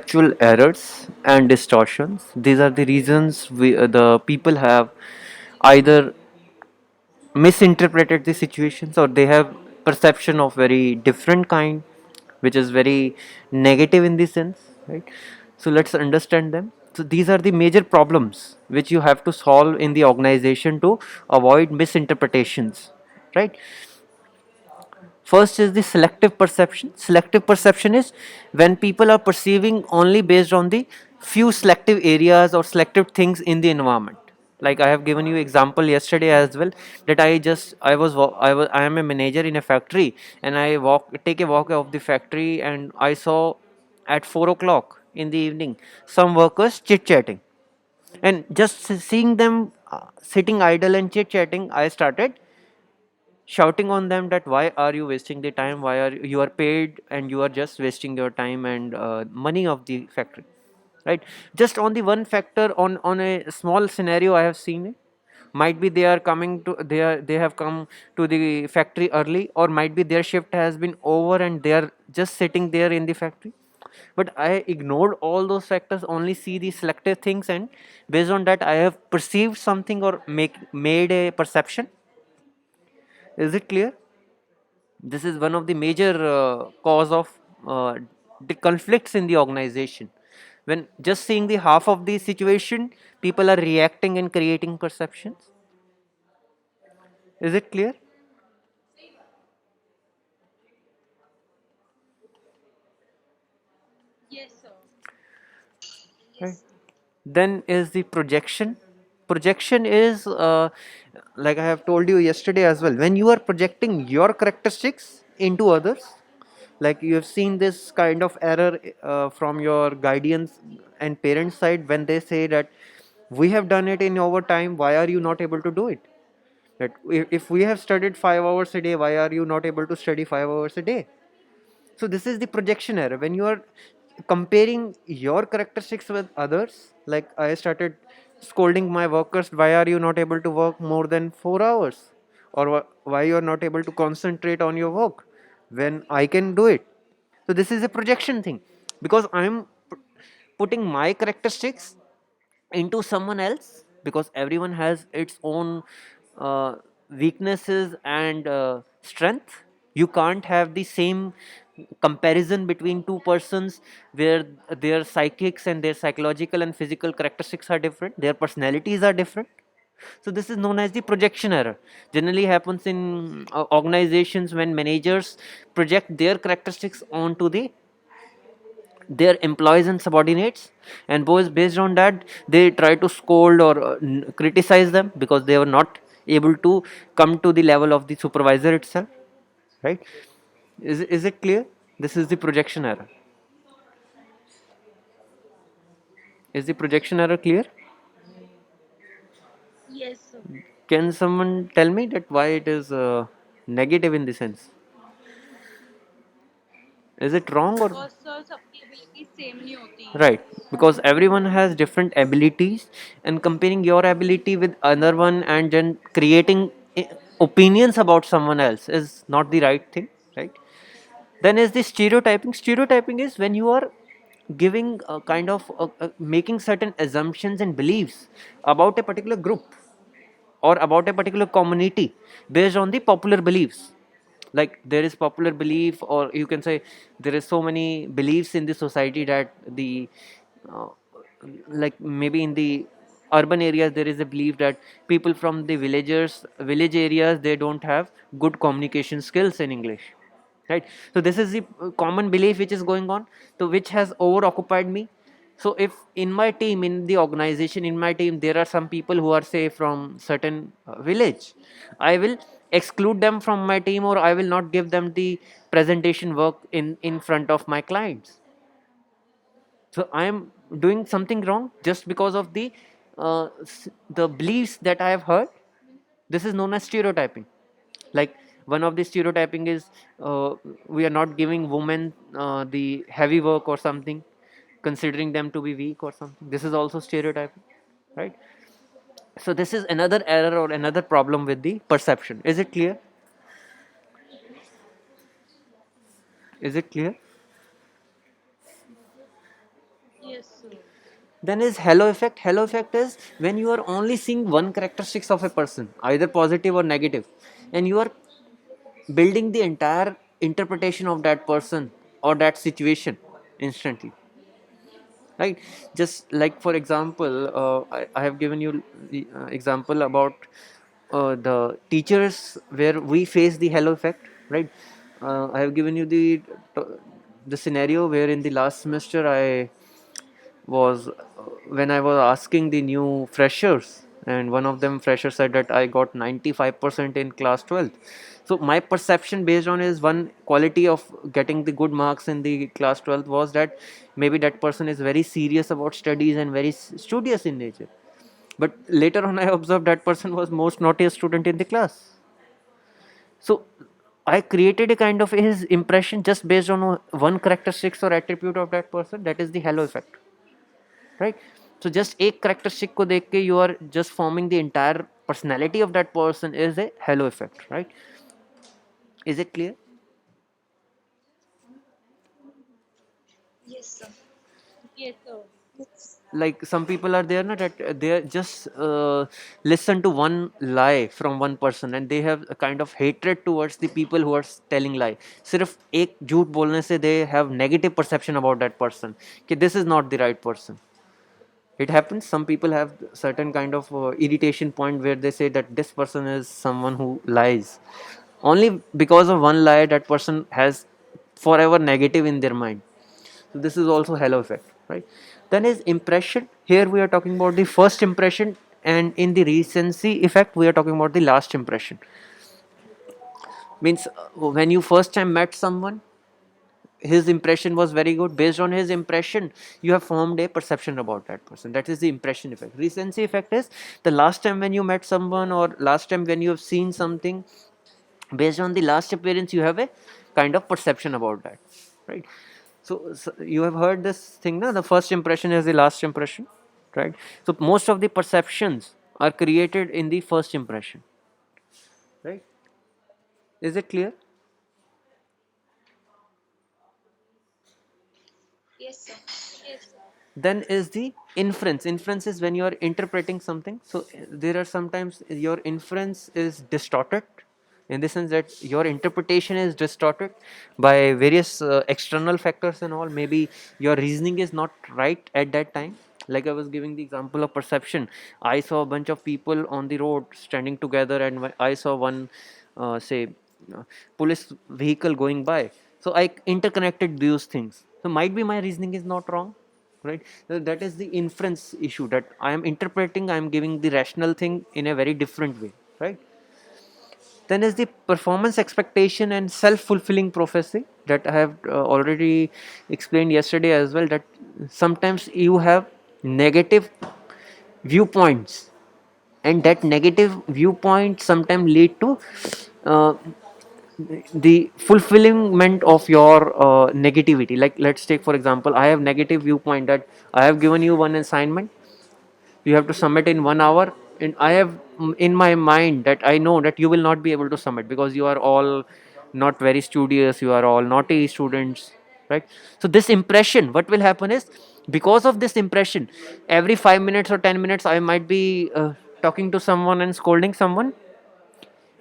Actual errors and distortions. These are the reasons the people have either misinterpreted the situations, or they have perception of very different kind, which is very negative in this sense, right? So let's understand them. So these are the major problems which you have to solve in the organization to avoid misinterpretations, right? First is the selective perception. Selective perception is when people are perceiving only based on the few selective areas or selective things in the environment. Like I have given you example yesterday as well, that I am a manager in a factory, and I take a walk of the factory, and I saw at 4 o'clock in the evening some workers chit chatting, and just seeing them sitting idle and chit chatting, I started shouting on them that why are you wasting the time, why are you are paid and you are just wasting your time and money of the factory, right? Just on the one factor, on a small scenario I have seen it. Might be they are coming to they have come to the factory early, or might be their shift has been over and they are just sitting there in the factory. But I ignored all those factors, only see the selective things, and based on that I have perceived something or made a perception. Is it clear? This is one of the major cause of the conflicts in the organization. When just seeing the half of the situation, people are reacting and creating perceptions. Is it clear? Right. Then is the projection. Projection is like I have told you yesterday as well, when you are projecting your characteristics into others. Like you have seen this kind of error from your guardians and parents side, when they say that we have done it in our time, why are you not able to do it? That if we have studied 5 hours a day, why are you not able to study 5 hours a day? So this is the projection error. When you are comparing your characteristics with others, like I started scolding my workers, why are you not able to work more than 4 hours, or why you are not able to concentrate on your work when I can do it? So this is a projection thing, because I am putting my characteristics into someone else, because everyone has its own uh, weaknesses and strength. You can't have the same comparison between two persons where their psychics and their psychological and physical characteristics are different, their personalities are different. So this is known as the projection error. Generally happens in organizations when managers project their characteristics onto their employees and subordinates, and boys based on that they try to scold or criticize them, because they were not able to come to the level of the supervisor itself, right? Is it clear? This is the projection error. Is the projection error clear? Can someone tell me that why it is negative in the sense? Is it wrong or right? Because everyone has different abilities, and comparing your ability with another one and then creating opinions about someone else is not the right thing, right? Then is the stereotyping. Stereotyping is when you are giving a kind of making certain assumptions and beliefs about a particular group or about a particular community based on the popular beliefs. Like there is popular belief, or you can say there is so many beliefs in the society that the uh, like maybe in the urban areas there is a belief that people from the village areas, they don't have good communication skills in English, right? So this is the common belief which is going on, so which has over occupied me. So if in my team, in the organization, in my team there are some people who are say from certain village, I will exclude them from my team, or I will not give them the presentation work in front of my clients. So I am doing something wrong just because of the beliefs that I have heard. This is known as stereotyping. Like one of the stereotyping is we are not giving women the heavy work or something, considering them to be weak or something. This is also stereotyping, right? So this is another error or another problem with the perception. Is it clear? Is it clear? Then is halo effect. Halo effect is when you are only seeing one characteristics of a person, either positive or negative, and you are building the entire interpretation of that person or that situation instantly, right? Just like for example, I have given you the example about the teachers where we face the halo effect, right? I have given you the scenario where in the last semester I was when I was asking the new freshers, and one of them freshers said that I got 95% in class 12th. So my perception based on his one quality of getting the good marks in the class 12th was that maybe that person is very serious about studies and very studious in nature. But later on, I observed that person was most naughtiest student in the class. So I created a kind of his impression just based on one characteristics or attribute of that person. That is the halo effect, right? So just एक characteristic को देख के you are just forming the entire personality of that person is a halo effect, right? Is it clear? Like some people are there na, that they just listen to one lie from one person and they have a kind of hatred towards the people who are telling lie. सिर्फ एक झूठ बोलने से they have negative perception about that person कि this is not the right person. It happens, some people have certain kind of irritation point where they say that this person is someone who lies. Only because of one lie that person has forever negative in their mind. So this is also halo effect, right? Then is impression. Here we are talking about the first impression, and in the recency effect we are talking about the last impression. Means when you first time met someone, his impression was very good. Based on his impression you have formed a perception about that person. That is the impression effect. Recency effect is the last time when you met someone or last time when you have seen something, based on the last appearance you have a kind of perception about that, right? So you have heard this thing na, the first impression is the last impression, right? So most of the perceptions are created in the first impression, right? Is it clear? Then is the inference. Inference is when you are interpreting something. So there are sometimes your inference is distorted, in the sense that your interpretation is distorted by various external factors and all. Maybe your reasoning is not right at that time. Like I was giving the example of perception. I saw a bunch of people on the road standing together, and I saw one say police vehicle going by. So I interconnected those things. So might be my reasoning is not wrong, right? So that is the inference issue, that I am interpreting, I am giving the rational thing in a very different way, right? Then is the performance expectation and self-fulfilling prophecy, that I have already explained yesterday as well, that sometimes you have negative viewpoints, and that negative viewpoint sometimes lead to uh, the fulfillment of your negativity. Like let's take for example, I have negative viewpoint that I have given you one assignment, you have to submit in 1 hour, and I have in my mind that I know that you will not be able to submit because you are all not very studious, you are all naughty students, right? So this impression, what will happen is, because of this impression, every 5 minutes or 10 minutes I might be talking to someone and scolding someone,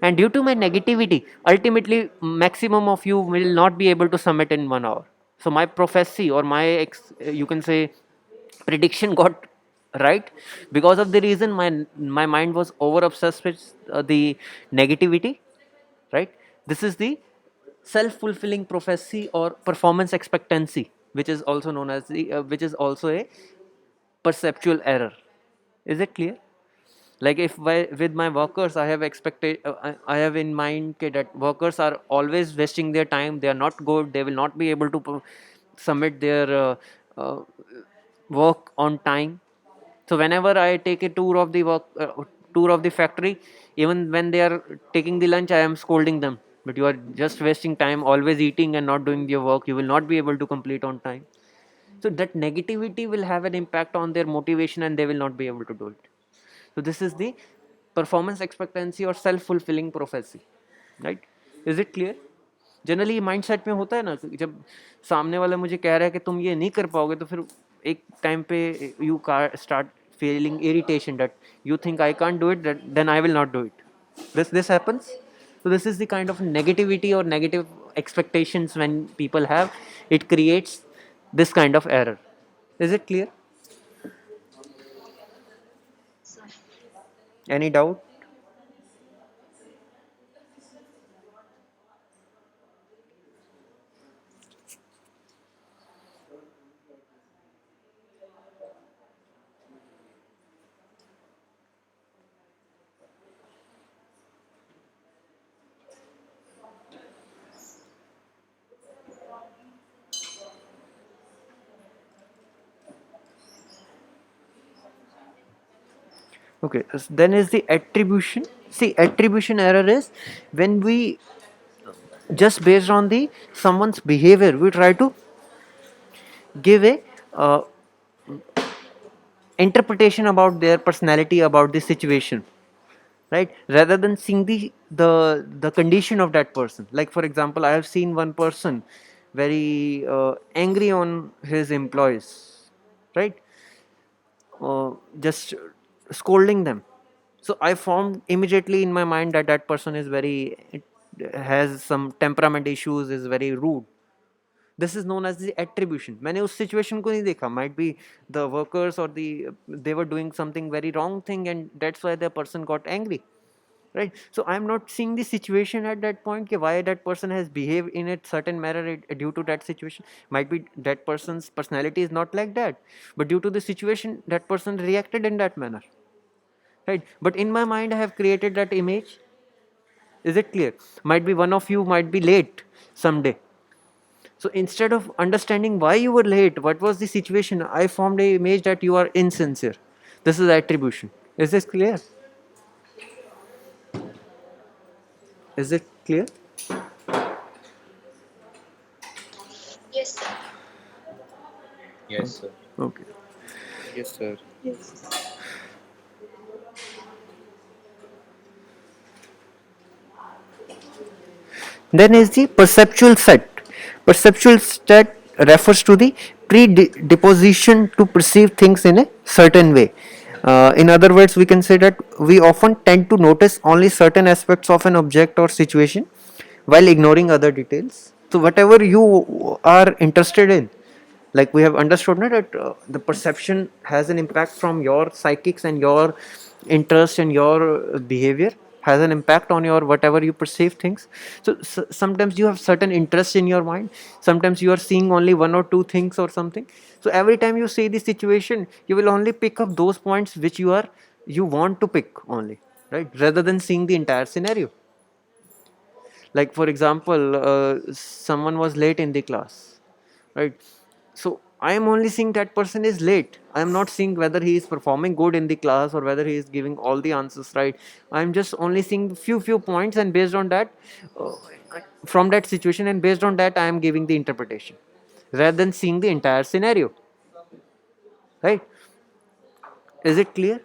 and due to my negativity ultimately maximum of you will not be able to submit in 1 hour. So my prophecy or my you can say prediction got right, because of the reason my mind was over obsessed with the negativity, right? This is the self fulfilling prophecy or performance expectancy, which is also known as the which is also a perceptual error. Is it clear? Like if with my workers I have expected I have in mind okay, that workers are always wasting their time, they are not good, they will not be able to submit their uh, work on time. So whenever I take a tour of the factory, even when they are taking the lunch I am scolding them, but you are just wasting time always eating and not doing your work, you will not be able to complete on time. So that negativity will have an impact on their motivation and they will not be able to do it. So this is the performance expectancy or self fulfilling prophecy, right? Is it clear? Generally mind set में होता है ना कि जब सामने वाला मुझे कह रहा है कि तुम ये नहीं कर पाओगे, तो फिर एक टाइम पे you start feeling irritation that you think I can't do it, that then I will not do it. This happens. So this is the kind of negativity or negative expectations when people have. It creates this kind of error. Is it clear? Any doubt? Okay, then is the attribution. See, attribution error is when we just based on the someone's behavior, we try to give a uh, interpretation about their personality, about the situation, right? Rather than seeing the condition of that person. Like for example, I have seen one person very angry on his employees, right? Just scolding them. So I formed immediately in my mind that that person is very has some temperament issues, is very rude. This is known as the attribution. मैंने उस situation को नहीं देखा. Might be the workers or they were doing something very wrong thing and that's why the person got angry, right? So I'm not seeing the situation at that point why that person has behaved in a certain manner due to that situation. Might be that person's personality is not like that, but due to the situation that person reacted in that manner, right? But in my mind I have created that image. Is it clear? Might be one of you might be late someday. So instead of understanding why you were late, what was the situation, I formed a image that you are insincere. This is attribution. Is this clear? Is it clear? Yes, sir. Yes, sir. Okay. Yes, sir. Yes. Then is the perceptual set. Perceptual set refers to the predisposition to perceive things in a certain way. In other words, we can say that we often tend to notice only certain aspects of an object or situation while ignoring other details. So, whatever you are interested in, like we have understood now that the perception has an impact from your psychics and your interest and your behavior has an impact on your whatever you perceive things. So, sometimes you have certain interest in your mind, sometimes you are seeing only one or two things or something. So every time you see the situation you will only pick up those points which you want to pick only, right, rather than seeing the entire scenario. Like for example, someone was late in the class, right? So I am only seeing that person is late. I am not seeing whether he is performing good in the class or whether he is giving all the answers right. I am just only seeing few points, and based on that, uh, from that situation, and based on that I am giving the interpretation rather than seeing the entire scenario, right? Is it clear?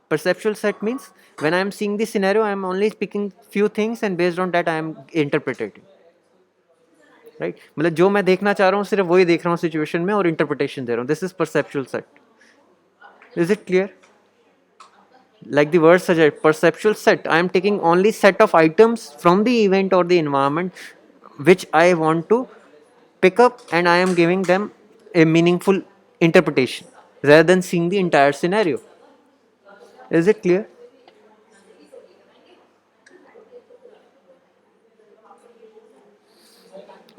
Perceptual set means when I am seeing the scenario I am only picking few things and based on that I am interpreting, right मतलब जो मैं देखना चाह रहा हूँ सिर्फ वही देख रहा हूँ सिचुएशन में और इंटरप्रिटेशन दे रहा हूँ. This is perceptual set. Is it clear? Like the word suggests, perceptual set, I am taking only set of items from the event or the environment which I want to pick up and I am giving them a meaningful interpretation rather than seeing the entire scenario. Is it clear?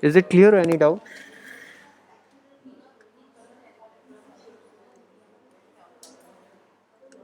Is it clear or any doubt?